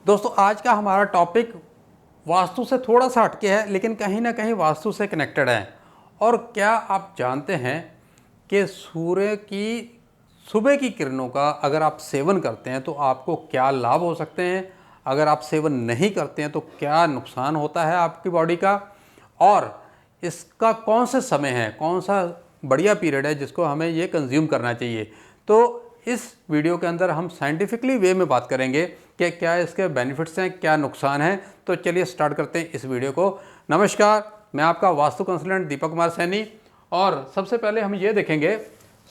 दोस्तों आज का हमारा टॉपिक वास्तु से थोड़ा सा हटके है, लेकिन कहीं ना कहीं वास्तु से कनेक्टेड है। और क्या आप जानते हैं कि सूर्य की सुबह की किरणों का अगर आप सेवन करते हैं तो आपको क्या लाभ हो सकते हैं, अगर आप सेवन नहीं करते हैं तो क्या नुकसान होता है आपकी बॉडी का, और इसका कौन सा समय है, कौन सा बढ़िया पीरियड है जिसको हमें ये कंज्यूम करना चाहिए। तो इस वीडियो के अंदर हम साइंटिफिकली वे में बात करेंगे कि क्या इसके बेनिफिट्स हैं, क्या नुकसान है। तो चलिए स्टार्ट करते हैं इस वीडियो को। नमस्कार, मैं आपका वास्तु कंसल्टेंट दीपक कुमार सैनी। और सबसे पहले हम ये देखेंगे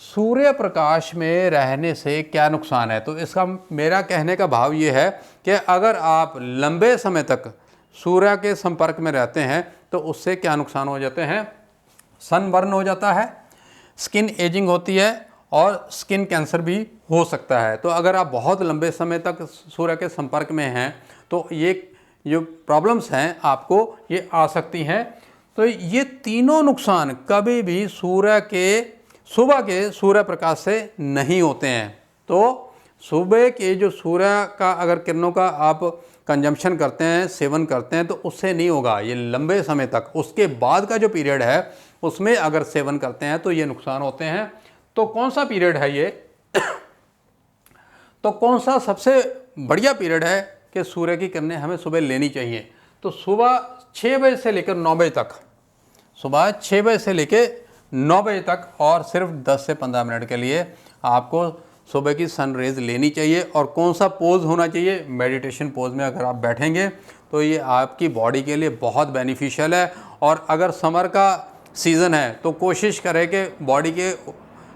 सूर्य प्रकाश में रहने से क्या नुकसान है। तो इसका मेरा कहने का भाव ये है कि अगर आप लंबे समय तक सूर्य के संपर्क में रहते हैं तो उससे क्या नुकसान हो जाते हैं। सनबर्न हो जाता है, स्किन एजिंग होती है और स्किन कैंसर भी हो सकता है। तो अगर आप बहुत लंबे समय तक सूर्य के संपर्क में हैं तो ये जो प्रॉब्लम्स हैं आपको ये आ सकती हैं। तो ये तीनों नुकसान कभी भी सुबह के सूर्य प्रकाश से नहीं होते हैं। तो सुबह के जो सूर्य का अगर किरणों का आप कंजम्पशन करते हैं, सेवन करते हैं, तो उससे नहीं होगा ये लंबे समय तक। उसके बाद का जो पीरियड है उसमें अगर सेवन करते हैं तो ये नुकसान होते हैं। तो कौन सा पीरियड है ये तो कौन सा सबसे बढ़िया पीरियड है कि सूर्य की किरणें हमें सुबह लेनी चाहिए। तो सुबह 6 बजे से लेकर 9 बजे तक, सुबह 6 बजे से लेकर 9 बजे तक और सिर्फ 10 से 15 मिनट के लिए आपको सुबह की सनरेज लेनी चाहिए। और कौन सा पोज होना चाहिए, मेडिटेशन पोज में अगर आप बैठेंगे तो ये आपकी बॉडी के लिए बहुत बेनिफिशियल है। और अगर समर का सीज़न है तो कोशिश करें कि बॉडी के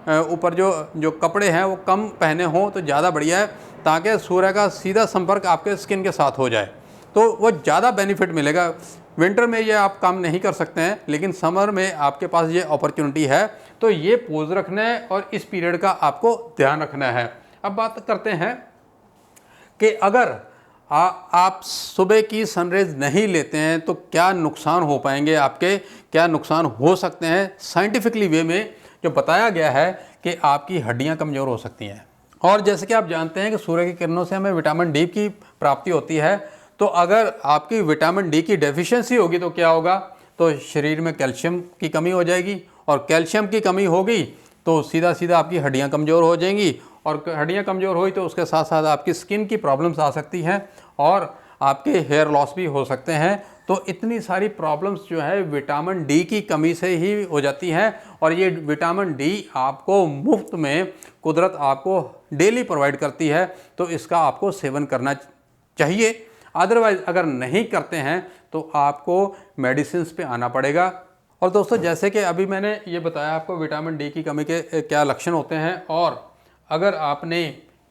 ऊपर जो कपड़े हैं वो कम पहने हों तो ज़्यादा बढ़िया है, ताकि सूर्य का सीधा संपर्क आपके स्किन के साथ हो जाए तो वो ज़्यादा बेनिफिट मिलेगा। विंटर में ये आप काम नहीं कर सकते हैं, लेकिन समर में आपके पास ये अपॉर्चुनिटी है। तो ये पोज रखना है और इस पीरियड का आपको ध्यान रखना है। अब बात करते हैं कि अगर आप सुबह की सनरेज नहीं लेते हैं तो क्या नुकसान हो पाएंगे आपके, क्या नुकसान हो सकते हैं। साइंटिफिकली वे में जो बताया गया है कि आपकी हड्डियां कमज़ोर हो सकती हैं। और जैसे कि आप जानते हैं कि सूर्य की किरणों से हमें विटामिन डी की प्राप्ति होती है। तो अगर आपकी विटामिन डी की डेफिशिएंसी होगी तो क्या होगा, तो शरीर में कैल्शियम की कमी हो जाएगी, और कैल्शियम की कमी होगी तो सीधा सीधा आपकी हड्डियां कमज़ोर हो जाएंगी, और हड्डियां कमज़ोर हुई तो उसके साथ साथ आपकी स्किन की प्रॉब्लम्स आ सकती हैं और आपके हेयर लॉस भी हो सकते हैं। तो इतनी सारी प्रॉब्लम्स जो है विटामिन डी की कमी से ही हो जाती हैं। और ये विटामिन डी आपको मुफ्त में कुदरत आपको डेली प्रोवाइड करती है, तो इसका आपको सेवन करना चाहिए। अदरवाइज़ अगर नहीं करते हैं तो आपको मेडिसिन पे आना पड़ेगा। और दोस्तों जैसे कि अभी मैंने ये बताया आपको विटामिन डी की कमी के क्या लक्षण होते हैं, और अगर आपने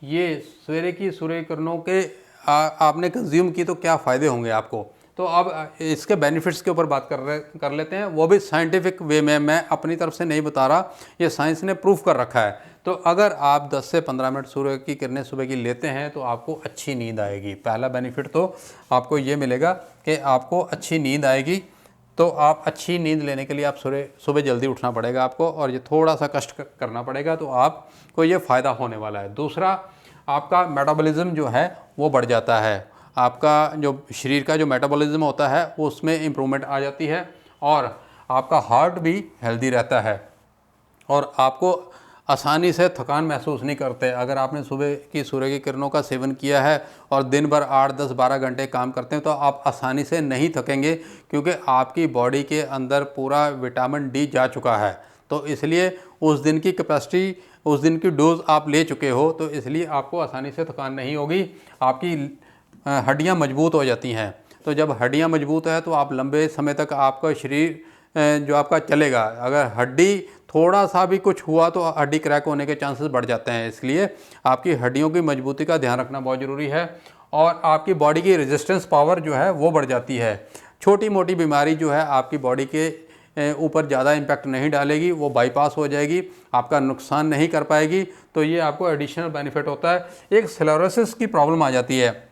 ये सूर्य किरणों के आपने कंज्यूम की तो क्या फ़ायदे होंगे आपको। तो अब इसके बेनिफिट्स के ऊपर बात कर लेते हैं, वो भी साइंटिफिक वे में। मैं अपनी तरफ से नहीं बता रहा, ये साइंस ने प्रूफ कर रखा है। तो अगर आप 10 से 15 मिनट सूर्य की किरणें सुबह की लेते हैं तो आपको अच्छी नींद आएगी। पहला बेनिफिट तो आपको ये मिलेगा कि आपको अच्छी नींद आएगी। तो आप अच्छी नींद लेने के लिए आप सुबह जल्दी उठना पड़ेगा आपको, और ये थोड़ा सा कष्ट करना पड़ेगा, तो आपको ये फ़ायदा होने वाला है। दूसरा, आपका मेटाबॉलिज्म जो है वो बढ़ जाता है। आपका जो शरीर का जो मेटाबॉलिज्म होता है उसमें इम्प्रूवमेंट आ जाती है, और आपका हार्ट भी हेल्दी रहता है, और आपको आसानी से थकान महसूस नहीं करते। अगर आपने सुबह की सूर्य की किरणों का सेवन किया है और दिन भर 8, 10, 12 घंटे काम करते हैं तो आप आसानी से नहीं थकेंगे, क्योंकि आपकी बॉडी के अंदर पूरा विटामिन डी जा चुका है। तो इसलिए उस दिन की कैपेसिटी, उस दिन की डोज आप ले चुके हो, तो इसलिए आपको आसानी से थकान नहीं होगी। आपकी हड्डियां मजबूत हो जाती हैं। तो जब हड्डियां मजबूत है तो आप लंबे समय तक आपका शरीर जो आपका चलेगा। अगर हड्डी थोड़ा सा भी कुछ हुआ तो हड्डी क्रैक होने के चांसेस बढ़ जाते हैं। इसलिए आपकी हड्डियों की मजबूती का ध्यान रखना बहुत ज़रूरी है, और आपकी बॉडी की रेजिस्टेंस पावर जो है वो बढ़ जाती है। छोटी मोटी बीमारी जो है आपकी बॉडी के ऊपर ज़्यादा इम्पैक्ट नहीं डालेगी, वो बाईपास हो जाएगी, आपका नुकसान नहीं कर पाएगी। तो ये आपको एडिशनल बेनिफिट होता है। एक स्क्लेरोसिस की प्रॉब्लम आ जाती है।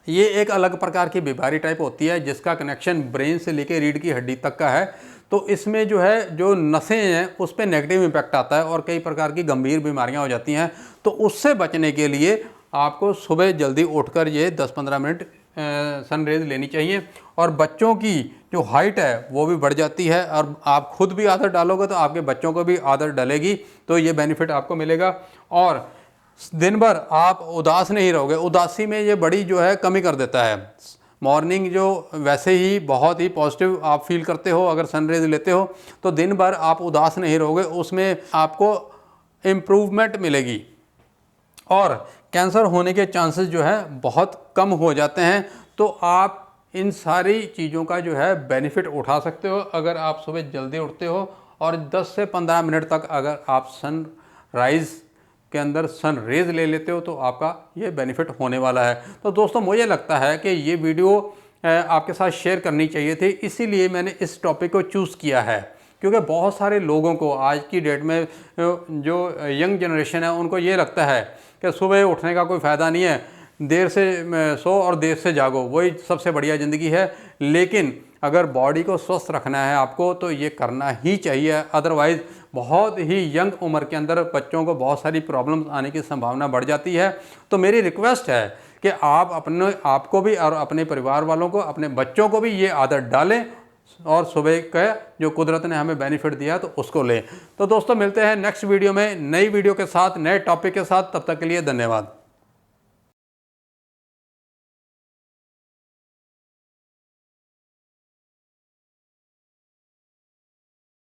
ये एक अलग प्रकार की बीमारी टाइप होती है जिसका कनेक्शन ब्रेन से लेकर रीढ़ की हड्डी तक का है। तो इसमें जो है जो नसें हैं उस पर नेगेटिव इम्पैक्ट आता है और कई प्रकार की गंभीर बीमारियां हो जाती हैं। तो उससे बचने के लिए आपको सुबह जल्दी उठकर ये 10-15 मिनट सनरेज लेनी चाहिए। और बच्चों की जो हाइट है वो भी बढ़ जाती है, और आप खुद भी आदत डालोगे तो आपके बच्चों को भी आदत डलेगी, तो ये बेनिफिट आपको मिलेगा। और दिन भर आप उदास नहीं रहोगे, उदासी में ये बड़ी जो है कमी कर देता है। मॉर्निंग जो वैसे ही बहुत ही पॉजिटिव आप फील करते हो, अगर सनरेज लेते हो तो दिन भर आप उदास नहीं रहोगे, उसमें आपको इम्प्रूवमेंट मिलेगी और कैंसर होने के चांसेस जो है बहुत कम हो जाते हैं। तो आप इन सारी चीज़ों का जो है बेनिफिट उठा सकते हो अगर आप सुबह जल्दी उठते हो, और 10 से 15 मिनट तक अगर आप सनराइज़ के अंदर सन रेज ले लेते हो तो आपका ये बेनिफिट होने वाला है। तो दोस्तों मुझे लगता है कि ये वीडियो आपके साथ शेयर करनी चाहिए थी, इसीलिए मैंने इस टॉपिक को चूज़ किया है, क्योंकि बहुत सारे लोगों को आज की डेट में जो यंग जनरेशन है उनको ये लगता है कि सुबह उठने का कोई फ़ायदा नहीं है, देर से सो और देर से जागो, वही सबसे बढ़िया ज़िंदगी है। लेकिन अगर बॉडी को स्वस्थ रखना है आपको तो ये करना ही चाहिए, अदरवाइज़ बहुत ही यंग उम्र के अंदर बच्चों को बहुत सारी प्रॉब्लम्स आने की संभावना बढ़ जाती है। तो मेरी रिक्वेस्ट है कि आप अपने आपको भी और अपने परिवार वालों को, अपने बच्चों को भी ये आदत डालें और सुबह का जो कुदरत ने हमें बेनिफिट दिया तो उसको लें। तो दोस्तों मिलते हैं नेक्स्ट वीडियो में, नई वीडियो के साथ, नए टॉपिक के साथ। तब तक के लिए धन्यवाद।